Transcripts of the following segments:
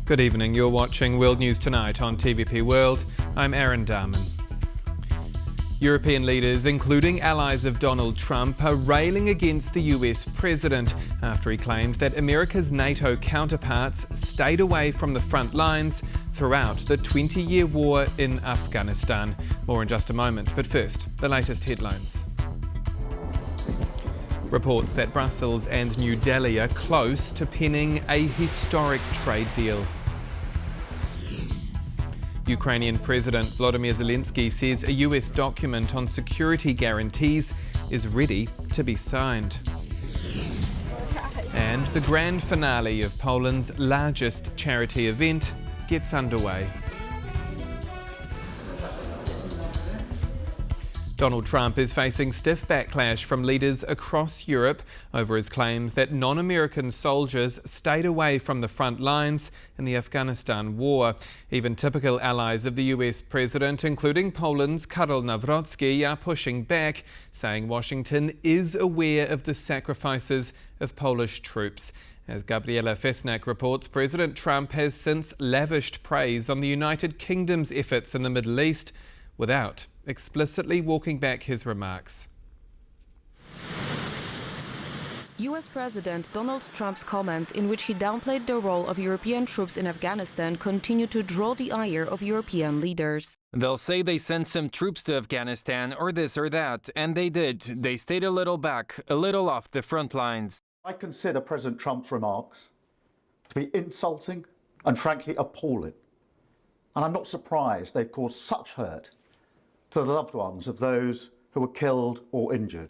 Good evening, you're watching World News Tonight on TVP World. I'm Aaron Darman. European leaders, including allies of Donald Trump, are railing against the US president after he claimed that America's NATO counterparts stayed away from the front lines throughout the 20-year war in Afghanistan. More in just a moment, but first, the latest headlines. Reports that Brussels and New Delhi are close to penning a historic trade deal. Ukrainian President Volodymyr Zelensky says a US document on security guarantees is ready to be signed. And the grand finale of Poland's largest charity event gets underway. Donald Trump is facing stiff backlash from leaders across Europe over his claims that non-American soldiers stayed away from the front lines in the Afghanistan war. Even typical allies of the US president, including Poland's Karol Nawrocki, are pushing back, saying Washington is aware of the sacrifices of Polish troops. As Gabriela Fesnak reports, President Trump has since lavished praise on the United Kingdom's efforts in the Middle East without explicitly walking back his remarks. US President Donald Trump's comments, in which he downplayed the role of European troops in Afghanistan, continue to draw the ire of European leaders. They'll say they sent some troops to Afghanistan or this or that, and they did. They stayed a little back, a little off the front lines. I consider President Trump's remarks to be insulting and frankly appalling. And I'm not surprised they've caused such hurt to the loved ones of those who were killed or injured.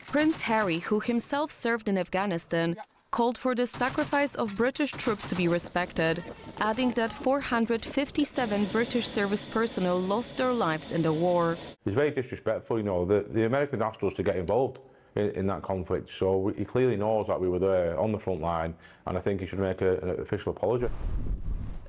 Prince Harry, who himself served in Afghanistan, called for the sacrifice of British troops to be respected, adding that 457 British service personnel lost their lives in the war. It's very disrespectful, you know, the Americans asked us to get involved in that conflict, so he clearly knows that we were there on the front line, and I think he should make an official apology.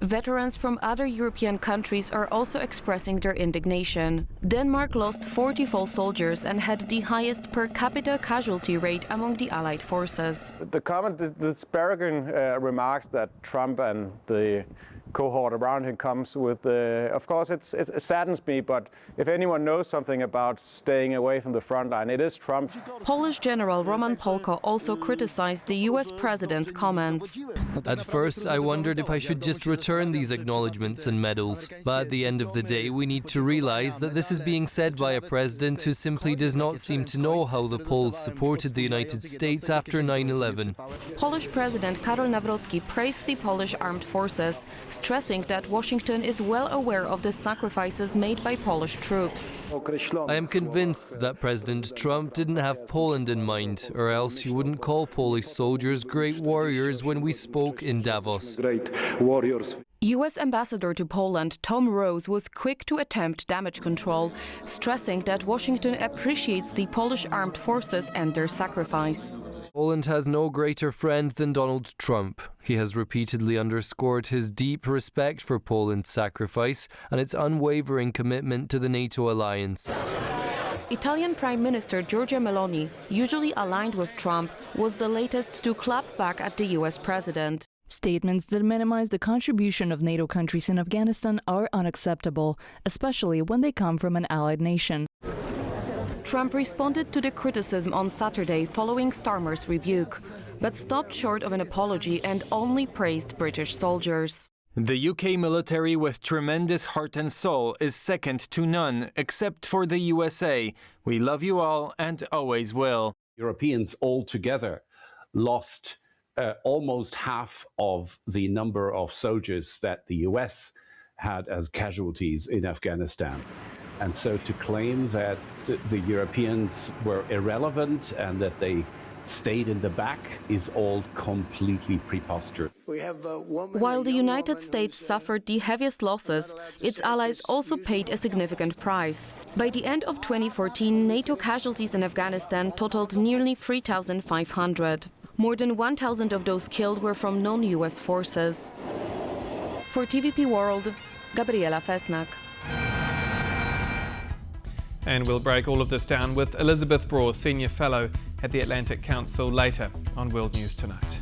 Veterans from other European countries are also expressing their indignation. Denmark lost 44 soldiers and had the highest per capita casualty rate among the Allied forces. The comment, the disparaging remarks that Trump and the cohort around him comes with, of course, it saddens me, but if anyone knows something about staying away from the front line, it is Trump. Polish General Roman Polko also criticized the US president's comments. At first, I wondered if I should just return these acknowledgements and medals. But at the end of the day, we need to realize that this is being said by a president who simply does not seem to know how the Poles supported the United States after 9/11. Polish President Karol Nawrocki praised the Polish armed forces, stressing that Washington is well aware of the sacrifices made by Polish troops. I am convinced that President Trump didn't have Poland in mind, or else he wouldn't call Polish soldiers great warriors when we spoke in Davos. US Ambassador to Poland Tom Rose was quick to attempt damage control, stressing that Washington appreciates the Polish armed forces and their sacrifice. Poland has no greater friend than Donald Trump. He has repeatedly underscored his deep respect for Poland's sacrifice and its unwavering commitment to the NATO alliance. Italian Prime Minister Giorgia Meloni, usually aligned with Trump, was the latest to clap back at the US president. Statements that minimize the contribution of NATO countries in Afghanistan are unacceptable, especially when they come from an allied nation. Trump responded to the criticism on Saturday following Starmer's rebuke, but stopped short of an apology and only praised British soldiers. The UK military with tremendous heart and soul is second to none, except for the USA. We love you all and always will. Europeans altogether lost almost half of the number of soldiers that the US had as casualties in Afghanistan. And so to claim that the Europeans were irrelevant and that they stayed in the back is all completely preposterous. While the United States suffered the heaviest losses, its allies also paid a significant price. By the end of 2014, NATO casualties in Afghanistan totaled nearly 3,500. More than 1,000 of those killed were from non-US forces. For TVP World, Gabriela Fesnak. And we'll break all of this down with Elizabeth Braw, Senior Fellow at the Atlantic Council, later on World News Tonight.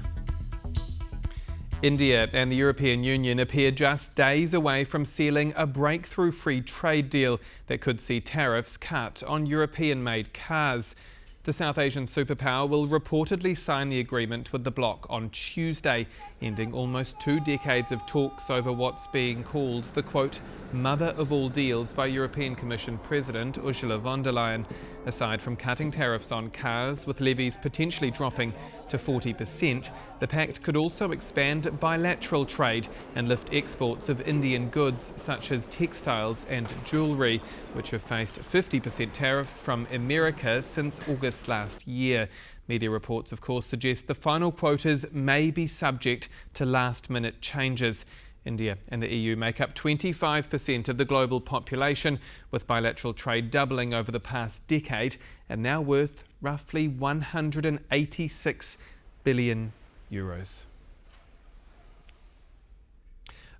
India and the European Union appear just days away from sealing a breakthrough free trade deal that could see tariffs cut on European-made cars. The South Asian superpower will reportedly sign the agreement with the bloc on Tuesday, ending almost 2 decades of talks over what's being called the, quote, mother of all deals by European Commission President Ursula von der Leyen. Aside from cutting tariffs on cars, with levies potentially dropping to 40%, the pact could also expand bilateral trade and lift exports of Indian goods such as textiles and jewellery, which have faced 50% tariffs from America since August last year. Media reports, of course, suggest the final quotas may be subject to last-minute changes. India and the EU make up 25% of the global population, with bilateral trade doubling over the past decade and now worth roughly 186 billion euros.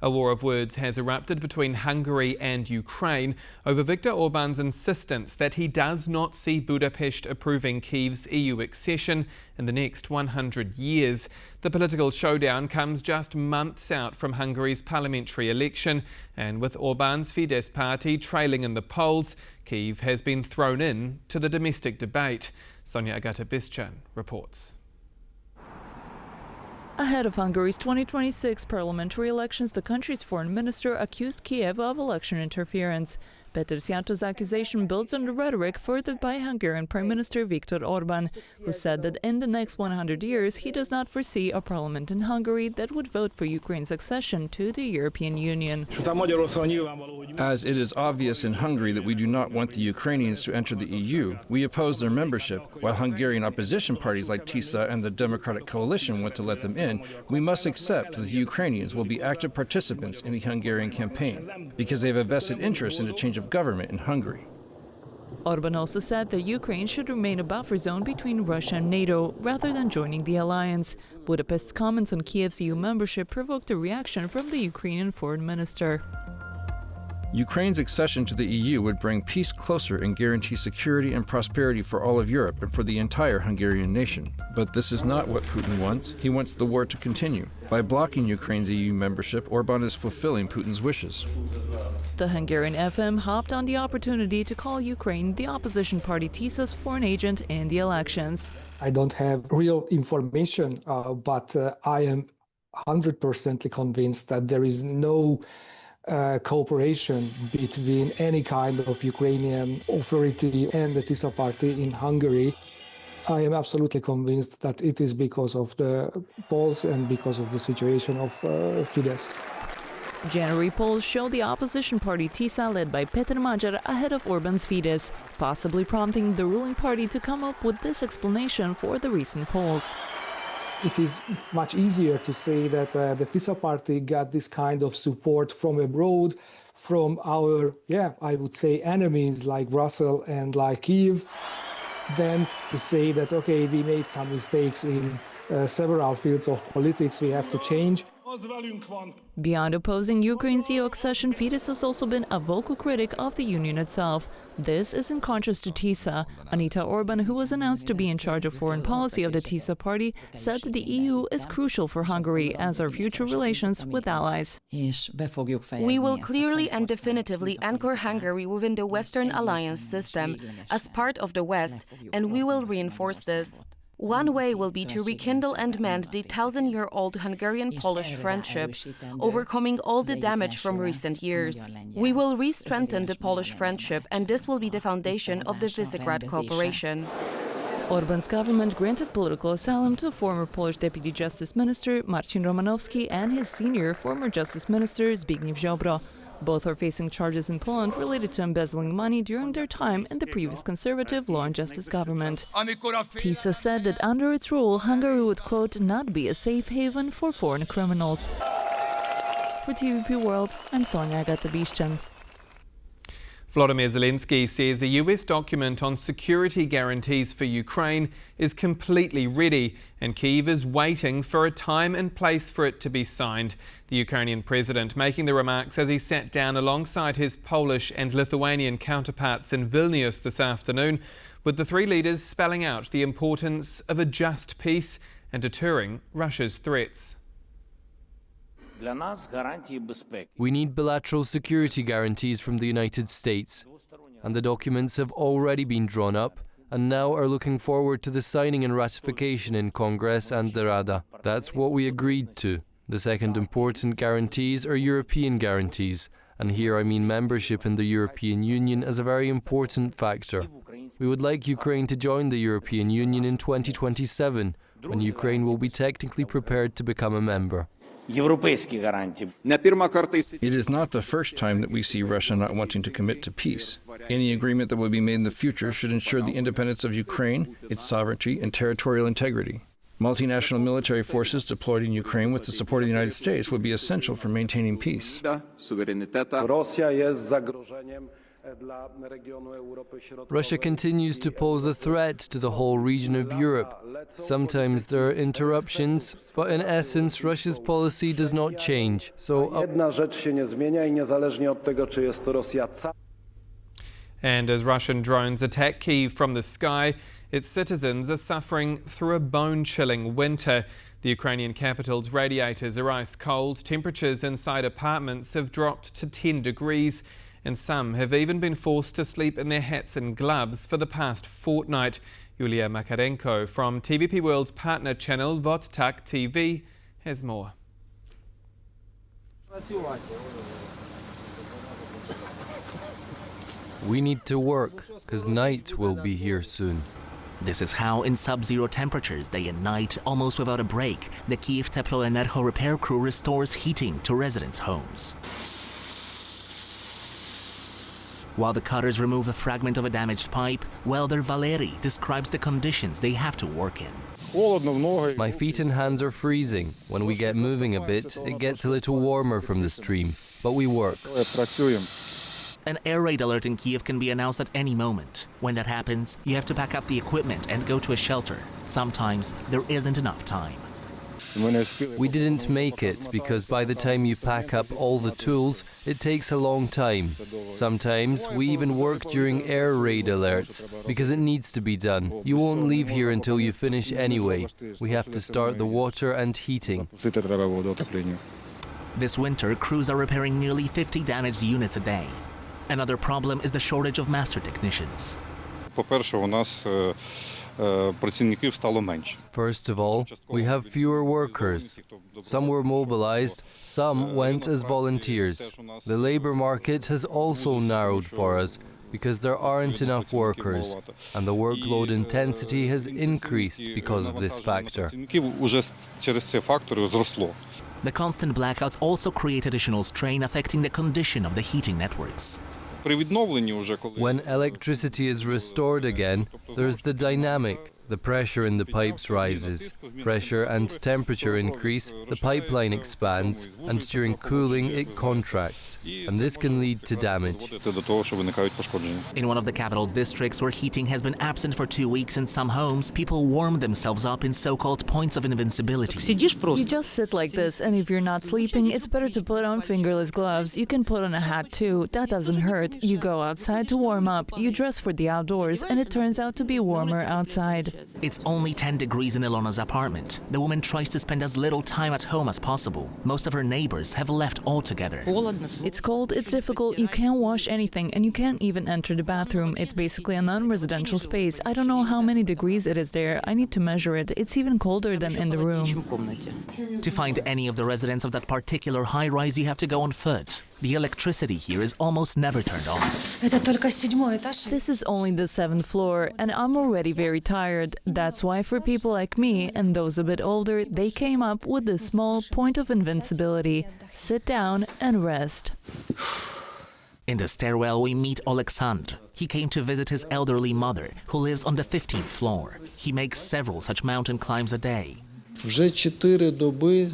A war of words has erupted between Hungary and Ukraine over Viktor Orbán's insistence that he does not see Budapest approving Kyiv's EU accession in the next 100 years. The political showdown comes just months out from Hungary's parliamentary election, and with Orbán's Fidesz party trailing in the polls, Kyiv has been thrown in to the domestic debate. Sonia Agata-Bischan reports. Ahead of Hungary's 2026 parliamentary elections, the country's foreign minister accused Kyiv of election interference. Péter Szijjártó's accusation builds on the rhetoric furthered by Hungarian Prime Minister Viktor Orbán, who said that in the next 100 years he does not foresee a parliament in Hungary that would vote for Ukraine's accession to the European Union. As it is obvious in Hungary that we do not want the Ukrainians to enter the EU, we oppose their membership. While Hungarian opposition parties like TISA and the Democratic Coalition want to let them in, we must accept that the Ukrainians will be active participants in the Hungarian campaign, because they have a vested interest in the change of government in Hungary. Orbán also said that Ukraine should remain a buffer zone between Russia and NATO, rather than joining the alliance. Budapest's comments on Kyiv's EU membership provoked a reaction from the Ukrainian foreign minister. Ukraine's accession to the EU would bring peace closer and guarantee security and prosperity for all of Europe and for the entire Hungarian nation. But this is not what Putin wants. He wants the war to continue. By blocking Ukraine's EU membership, Orbán is fulfilling Putin's wishes. The Hungarian FM hopped on the opportunity to call Ukraine the opposition party TISA's foreign agent in the elections. I don't have real information, but I am 100% convinced that there is no cooperation between any kind of Ukrainian authority and the TISA party in Hungary. I am absolutely convinced that it is because of the polls and because of the situation of Fidesz. January polls show the opposition party TISA, led by Péter Magyar, ahead of Orbán's Fidesz, possibly prompting the ruling party to come up with this explanation for the recent polls. It is much easier to say that the TISA party got this kind of support from abroad, from our, I would say, enemies like Brussels and like Kyiv, than to say that, okay, we made some mistakes in several fields of politics, we have to change. Beyond opposing Ukraine's EU accession, Fidesz has also been a vocal critic of the union itself. This is in contrast to TISA. Anita Orbán, who was announced to be in charge of foreign policy of the TISA party, said that the EU is crucial for Hungary as our future relations with allies. We will clearly and definitively anchor Hungary within the Western alliance system as part of the West, and we will reinforce this. One way will be to rekindle and mend the 1,000-year-old Hungarian-Polish friendship, overcoming all the damage from recent years. We will re-strengthen the Polish friendship, and this will be the foundation of the Visegrad cooperation. Orbán's government granted political asylum to former Polish Deputy Justice Minister Marcin Romanowski and his senior former Justice Minister Zbigniew Ziobro. Both are facing charges in Poland related to embezzling money during their time in the previous conservative Law and Justice government. TISA said that under its rule, Hungary would, quote, not be a safe haven for foreign criminals. For TVP World, I'm Sonia Agata-Bischan. Volodymyr Zelensky says a US document on security guarantees for Ukraine is completely ready, and Kyiv is waiting for a time and place for it to be signed. The Ukrainian president making the remarks as he sat down alongside his Polish and Lithuanian counterparts in Vilnius this afternoon, with the three leaders spelling out the importance of a just peace and deterring Russia's threats. We need bilateral security guarantees from the United States, and the documents have already been drawn up and now are looking forward to the signing and ratification in Congress and the Rada. That's what we agreed to. The second important guarantees are European guarantees, and here I mean membership in the European Union as a very important factor. We would like Ukraine to join the European Union in 2027, when Ukraine will be technically prepared to become a member. It is not the first time that we see Russia not wanting to commit to peace. Any agreement that will be made in the future should ensure the independence of Ukraine, its sovereignty, and territorial integrity. Multinational military forces deployed in Ukraine with the support of the United States would be essential for maintaining peace. Russia continues to pose a threat to the whole region of Europe. Sometimes there are interruptions, but in essence, Russia's policy does not change. And as Russian drones attack Kyiv from the sky, its citizens are suffering through a bone-chilling winter. The Ukrainian capital's radiators are ice cold. Temperatures inside apartments have dropped to 10 degrees. And some have even been forced to sleep in their hats and gloves for the past fortnight. Yulia Makarenko from TVP World's partner channel Vodtak TV has more. We need to work, because night will be here soon. This is how, in sub-zero temperatures, day and night, almost without a break, the Kyiv Teploenergo repair crew restores heating to residents' homes. While the cutters remove a fragment of a damaged pipe, welder Valery describes the conditions they have to work in. My feet and hands are freezing. When we get moving a bit, it gets a little warmer from the stream, but we work. An air raid alert in Kyiv can be announced at any moment. When that happens, you have to pack up the equipment and go to a shelter. Sometimes there isn't enough time. We didn't make it because by the time you pack up all the tools, it takes a long time. Sometimes we even work during air raid alerts because it needs to be done. You won't leave here until you finish anyway. We have to start the water and heating. This winter, crews are repairing nearly 50 damaged units a day. Another problem is the shortage of master technicians. First of all, we have fewer workers. Some were mobilized, some went as volunteers. The labor market has also narrowed for us because there aren't enough workers, and the workload intensity has increased because of this factor. The constant blackouts also create additional strain affecting the condition of the heating networks. When electricity is restored again, there's the dynamic. The pressure in the pipes rises. Pressure and temperature increase, the pipeline expands, and during cooling it contracts. And this can lead to damage. In one of the capital's districts where heating has been absent for 2 weeks in some homes, people warm themselves up in so-called points of invincibility. You just sit like this, and if you're not sleeping, it's better to put on fingerless gloves. You can put on a hat too. That doesn't hurt. You go outside to warm up. You dress for the outdoors, and it turns out to be warmer outside. It's only 10 degrees in Ilona's apartment. The woman tries to spend as little time at home as possible. Most of her neighbors have left altogether. It's cold, it's difficult, you can't wash anything, and you can't even enter the bathroom. It's basically a non-residential space. I don't know how many degrees it is there. I need to measure it. It's even colder than in the room. To find any of the residents of that particular high-rise, you have to go on foot. The electricity here is almost never turned on. This is only the 7th floor, and I'm already very tired. That's why for people like me and those a bit older, they came up with this small point of invincibility. Sit down and rest. In the stairwell, we meet Oleksandr. He came to visit his elderly mother, who lives on the 15th floor. He makes several such mountain climbs a day. The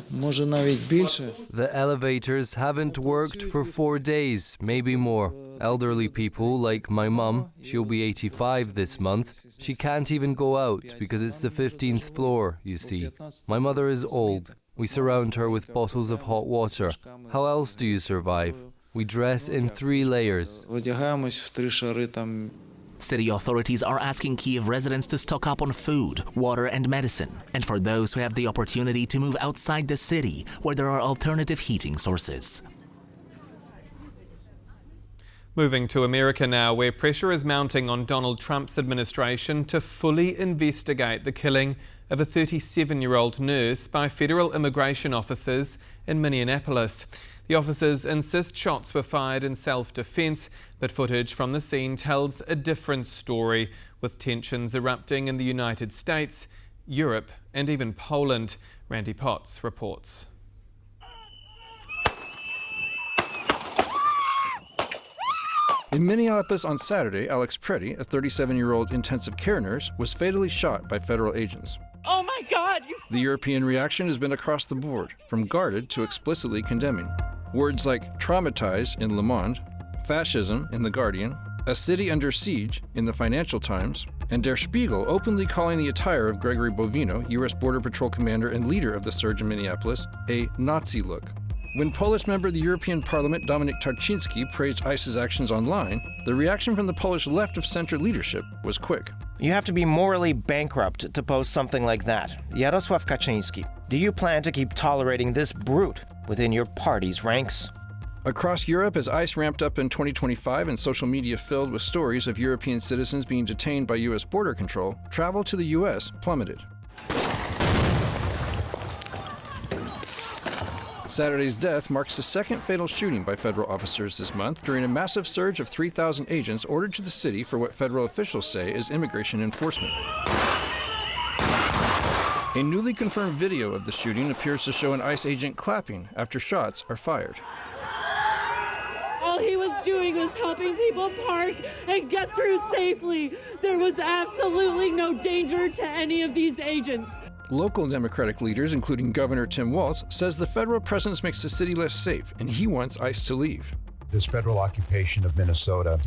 elevators haven't worked for 4 days, maybe more. Elderly people, like my mum, she'll be 85 this month, she can't even go out because it's the 15th floor, you see. My mother is old. We surround her with bottles of hot water. How else do you survive? We dress in 3 layers. City authorities are asking Kyiv residents to stock up on food, water and medicine, and for those who have the opportunity to move outside the city where there are alternative heating sources. Moving to America now, where pressure is mounting on Donald Trump's administration to fully investigate the killing of a 37-year-old nurse by federal immigration officers in Minneapolis. The officers insist shots were fired in self-defence, but footage from the scene tells a different story, with tensions erupting in the United States, Europe and even Poland. Randy Potts reports. In Minneapolis on Saturday, Alex Preddy, a 37-year-old intensive care nurse, was fatally shot by federal agents. Oh my God! The European reaction has been across the board, from guarded to explicitly condemning. Words like traumatized in Le Monde, fascism in The Guardian, a city under siege in the Financial Times, and Der Spiegel openly calling the attire of Gregory Bovino, U.S. Border Patrol commander and leader of the surge in Minneapolis, a Nazi look. When Polish member of the European Parliament Dominik Tarczyński praised ICE's actions online, the reaction from the Polish left-of-center leadership was quick. You have to be morally bankrupt to post something like that. Jarosław Kaczyński, do you plan to keep tolerating this brute within your party's ranks? Across Europe, as ICE ramped up in 2025 and social media filled with stories of European citizens being detained by U.S. border control, travel to the U.S. plummeted. Saturday's death marks the second fatal shooting by federal officers this month during a massive surge of 3,000 agents ordered to the city for what federal officials say is immigration enforcement. A newly confirmed video of the shooting appears to show an ICE agent clapping after shots are fired. All he was doing was helping people park and get through safely. There was absolutely no danger to any of these agents. Local Democratic leaders, including Governor Tim Walz, says the federal presence makes the city less safe, and he wants ICE to leave. This federal occupation of Minnesota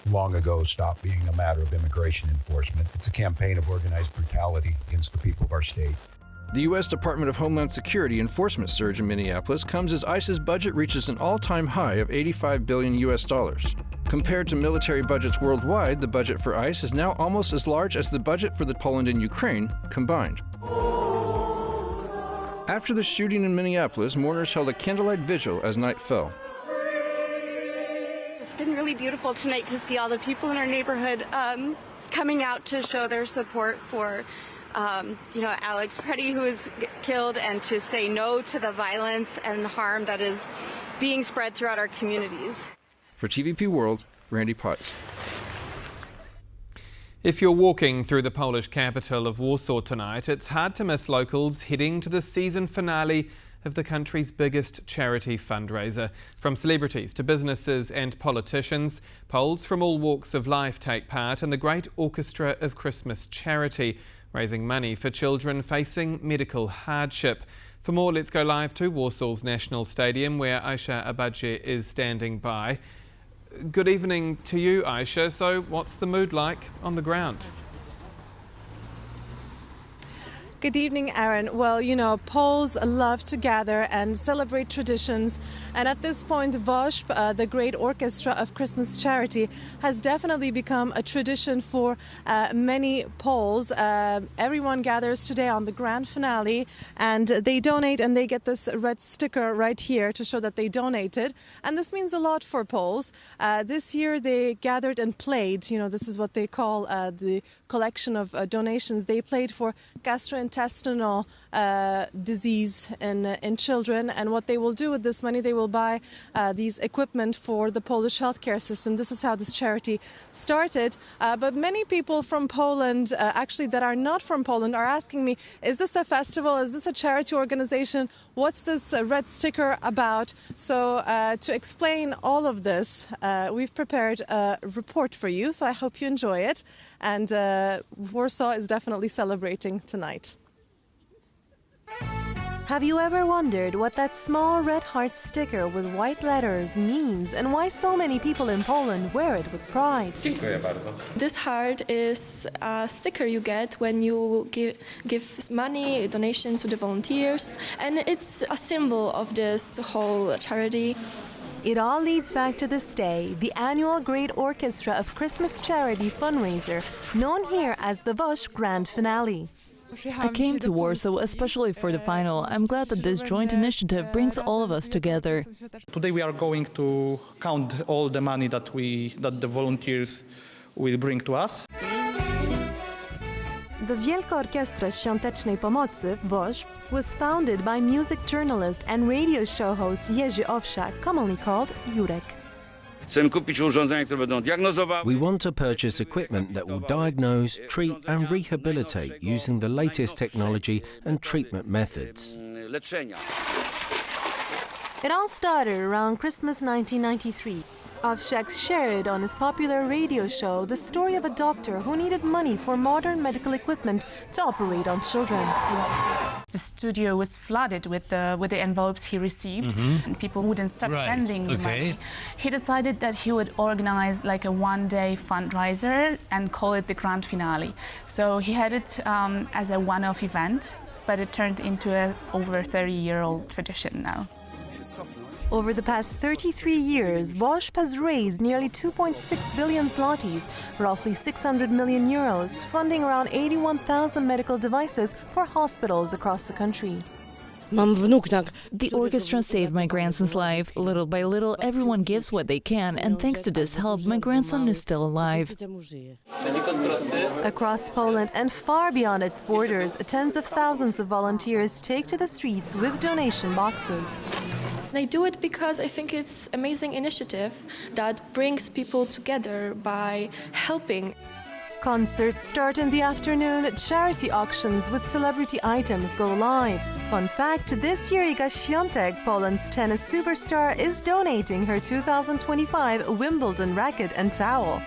long ago stopped being a matter of immigration enforcement. It's a campaign of organized brutality against the people of our state. The U.S. Department of Homeland Security enforcement surge in Minneapolis comes as ICE's budget reaches an all-time high of $85 billion US. Compared to military budgets worldwide, the budget for ICE is now almost as large as the budget for the Poland and Ukraine combined. After the shooting in Minneapolis, mourners held a candlelight vigil as night fell. It's been really beautiful tonight to see all the people in our neighborhood coming out to show their support for Alex Preddy, who was killed, and to say no to the violence and harm that is being spread throughout our communities. For TVP World, Randy Potts. If you're walking through the Polish capital of Warsaw tonight, it's hard to miss locals heading to the season finale of the country's biggest charity fundraiser. From celebrities to businesses and politicians, Poles from all walks of life take part in the Great Orchestra of Christmas charity, raising money for children facing medical hardship. For more, let's go live to Warsaw's National Stadium, where Aisha Abadje is standing by. Good evening to you, Aisha. So what's the mood like on the ground? Good evening, Aaron. Well, you know, Poles love to gather and celebrate traditions. And at this point, WOŚP, the Great Orchestra of Christmas Charity, has definitely become a tradition for many Poles. Everyone gathers today on the grand finale, and they donate, and they get this red sticker right here to show that they donated. And this means a lot for Poles. This year they gathered and played. You know, this is what they call the collection of donations. They played for gastrointestinal disease in children, and what they will do with this money, they will buy these equipment for the Polish healthcare system. This is how this charity started. But many people from Poland, actually that are not from Poland, are asking me, is this a festival? Is this a charity organization? What's this red sticker about? So to explain all of this, we've prepared a report for you, so I hope you enjoy it. And Warsaw is definitely celebrating tonight. Have you ever wondered what that small red heart sticker with white letters means, and why so many people in Poland wear it with pride? This heart is a sticker you get when you give money, donations to the volunteers, and it's a symbol of this whole charity. It all leads back to this day, the annual Great Orchestra of Christmas Charity fundraiser, known here as the Wosh Grand Finale. I came to Warsaw especially for the final. I'm glad that this joint initiative brings all of us together. Today we are going to count all the money that the volunteers will bring to us. The Wielka Orkiestra Świątecznej Pomocy, WOŚP, was founded by music journalist and radio show host Jerzy Owsiak, commonly called Jurek. We want to purchase equipment that will diagnose, treat and rehabilitate using the latest technology and treatment methods. It all started around Christmas 1993. Owsiak shared on his popular radio show the story of a doctor who needed money for modern medical equipment to operate on children. The studio was flooded with the envelopes he received, and people wouldn't stop sending the money. He decided that he would organize like a one-day fundraiser and call it the grand finale. So he had it as a one-off event, but it turned into a over 30-year-old tradition now. Over the past 33 years, WOŚP has raised nearly 2.6 billion zlotys, roughly 600 million euros, funding around 81,000 medical devices for hospitals across the country. The orchestra saved my grandson's life. Little by little, everyone gives what they can, and thanks to this help, my grandson is still alive. Across Poland and far beyond its borders, tens of thousands of volunteers take to the streets with donation boxes. I do it because I think it's an amazing initiative that brings people together by helping. Concerts start in the afternoon, charity auctions with celebrity items go live. Fun fact, this year Iga Świątek, Poland's tennis superstar, is donating her 2025 Wimbledon racket and towel.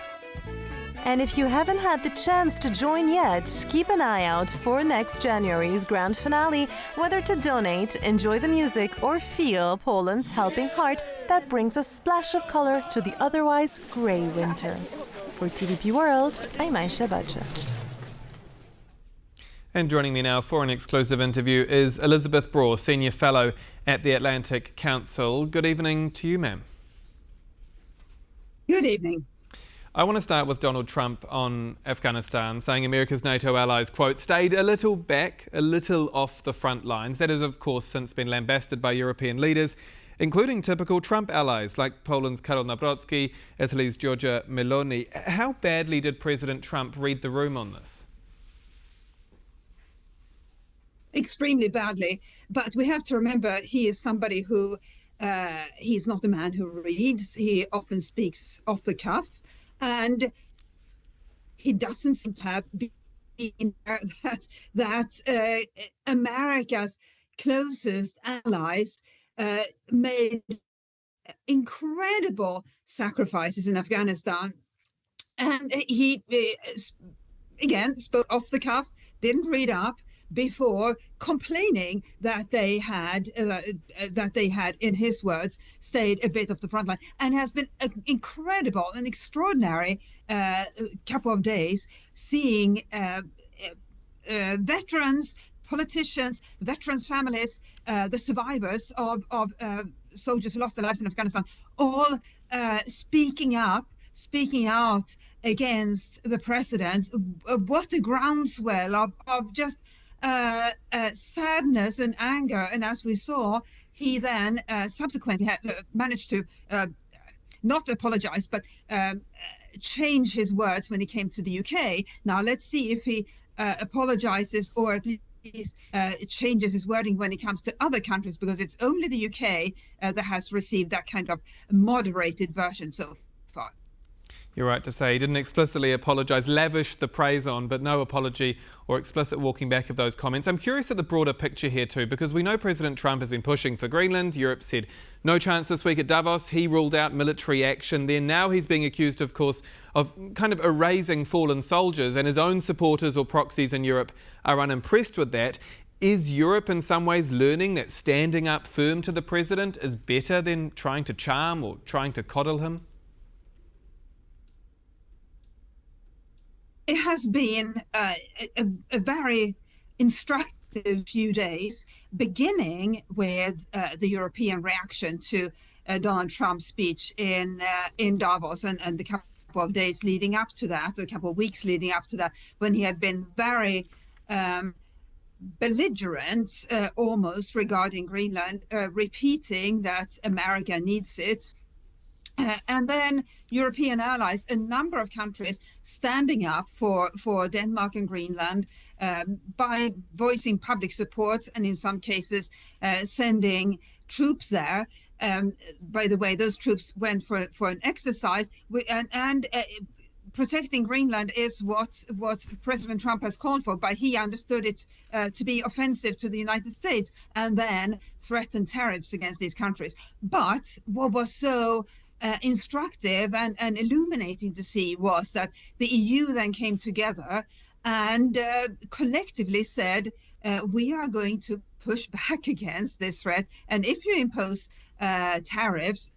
And if you haven't had the chance to join yet, keep an eye out for next January's grand finale, whether to donate, enjoy the music, or feel Poland's helping heart that brings a splash of color to the otherwise grey winter. For TVP World, I'm Aisha Bacha. And joining me now for an exclusive interview is Elizabeth Braw, Senior Fellow at the Atlantic Council. Good evening to you, ma'am. Good evening. I want to start with Donald Trump on Afghanistan, saying America's NATO allies, quote, stayed a little back, a little off the front lines. That has, of course, since been lambasted by European leaders, including typical Trump allies like Poland's Karol Nawrocki, Italy's Giorgia Meloni. How badly did President Trump read the room on this? Extremely badly. But we have to remember he is somebody who, he's not a man who reads. He often speaks off the cuff. And he doesn't seem to have been that America's closest allies made incredible sacrifices in Afghanistan. And he, again, spoke off the cuff, didn't read up before complaining that they had, in his words, stayed a bit off the front line, and has been an incredible and extraordinary couple of days seeing veterans, politicians, veterans' families, the survivors of soldiers who lost their lives in Afghanistan, all speaking out against the president. What a groundswell of just sadness and anger. And as we saw, he then subsequently had managed to not apologize, but change his words when he came to the UK. Now let's see if he apologizes, or at least changes his wording when it comes to other countries, because it's only the UK that has received that kind of moderated version so far. You're right to say he didn't explicitly apologise, lavish the praise on, but no apology or explicit walking back of those comments. I'm curious at the broader picture here too, because we know President Trump has been pushing for Greenland. Europe said no chance this week at Davos. He ruled out military action there. Now he's being accused, of course, of kind of erasing fallen soldiers, and his own supporters or proxies in Europe are unimpressed with that. Is Europe in some ways learning that standing up firm to the president is better than trying to charm or trying to coddle him? It has been a very instructive few days, beginning with the European reaction to Donald Trump's speech in Davos and the couple of days leading up to that, or a couple of weeks leading up to that, when he had been very belligerent almost regarding Greenland, repeating that America needs it. And then European allies, a number of countries standing up for Denmark and Greenland by voicing public support and in some cases sending troops there. By the way, those troops went for an exercise and protecting Greenland is what President Trump has called for, but he understood it to be offensive to the United States and then threatened tariffs against these countries. But what was so instructive and illuminating to see was that the EU then came together and collectively said, we are going to push back against this threat. And if you impose tariffs,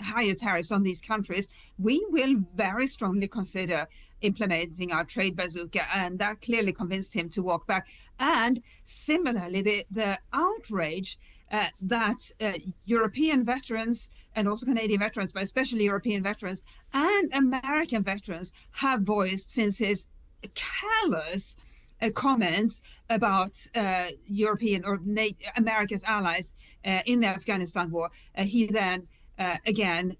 higher tariffs on these countries, we will very strongly consider implementing our trade bazooka. And that clearly convinced him to walk back. And similarly, the outrage that European veterans and also Canadian veterans, but especially European veterans and American veterans have voiced since his callous comments about European or America's allies in the Afghanistan war. He then again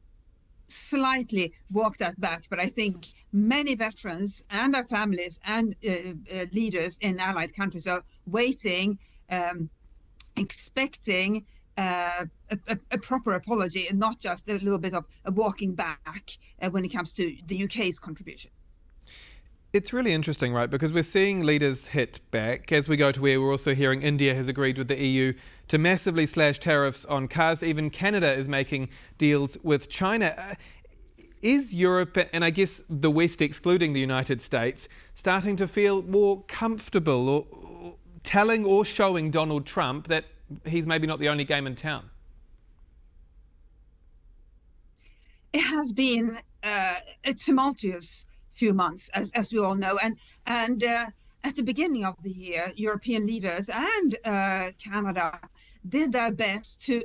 slightly walked that back, but I think many veterans and their families and leaders in allied countries are waiting, expecting a proper apology and not just a little bit of a walking back when it comes to the UK's contribution. It's really interesting, right? Because we're seeing leaders hit back. As we go to where we're also hearing India has agreed with the EU to massively slash tariffs on cars. Even Canada is making deals with China. Is Europe, and I guess the West excluding the United States, starting to feel more comfortable or telling or showing Donald Trump that he's maybe not the only game in town? It has been a tumultuous few months, as we all know, and at the beginning of the year, European leaders and Canada did their best to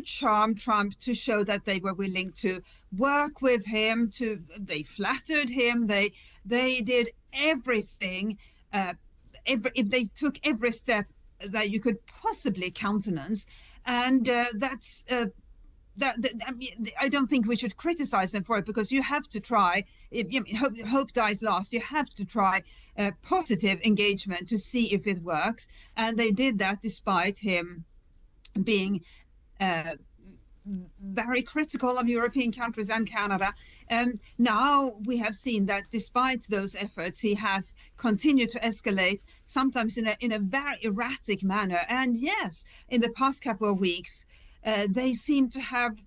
charm Trump, to show that they were willing to work with him. They flattered him. They did everything. They took every step that you could possibly countenance, and that's. I mean, I don't think we should criticize them for it, because you have to try. Hope dies last. You have to try positive engagement to see if it works, and they did that despite him being very critical of European countries and Canada. Now we have seen that despite those efforts, he has continued to escalate, sometimes in a very erratic manner. And yes, in the past couple of weeks, they seem to have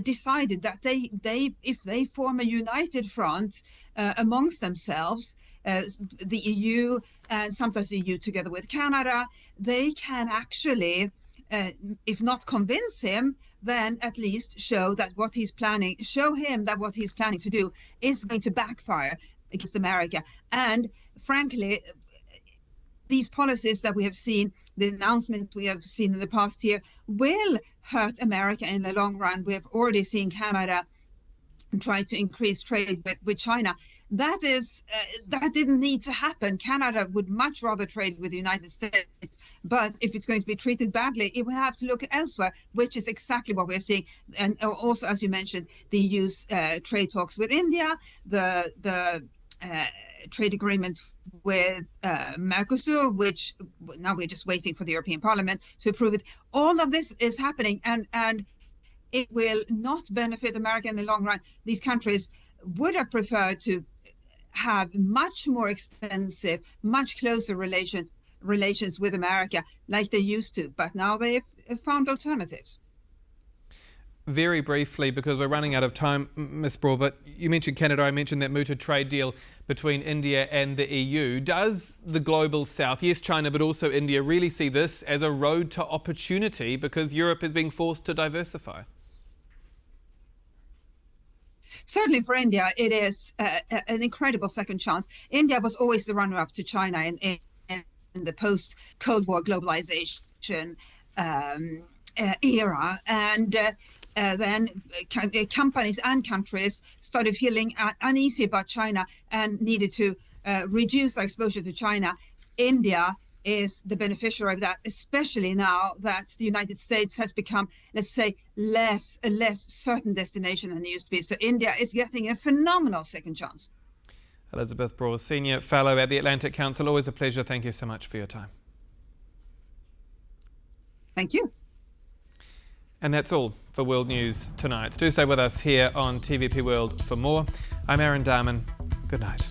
decided that if they form a united front amongst themselves, the EU and sometimes the EU together with Canada, they can actually, if not convince him, then at least show him that what he's planning to do is going to backfire against America. And frankly, these policies that we have seen, the announcement we have seen in the past year, will hurt America in the long run. We have already seen Canada try to increase trade with China. That didn't need to happen. Canada would much rather trade with the United States, but if it's going to be treated badly, it will have to look elsewhere, which is exactly what we're seeing. And also, as you mentioned, the EU's trade talks with India, the trade agreement with Mercosur, which now we're just waiting for the European Parliament to approve it. All of this is happening, and it will not benefit America in the long run. These countries would have preferred to have much more extensive, much closer relations with America like they used to, but now they've found alternatives. Very briefly, because we're running out of time, Ms. Brawl, but you mentioned Canada, I mentioned that mooted trade deal between India and the EU. Does the global south, yes, China, but also India, really see this as a road to opportunity because Europe is being forced to diversify? Certainly for India, it is an incredible second chance. India was always the runner-up to China in the post-Cold War globalization era, and then companies and countries started feeling uneasy about China and needed to reduce their exposure to China. India is the beneficiary of that, especially now that the United States has become, let's say, a less certain destination than it used to be. So India is getting a phenomenal second chance. Elizabeth Braw, Senior Fellow at the Atlantic Council. Always a pleasure. Thank you so much for your time. Thank you. And that's all for World News tonight. Do stay with us here on TVP World for more. I'm Aaron Darman. Good night.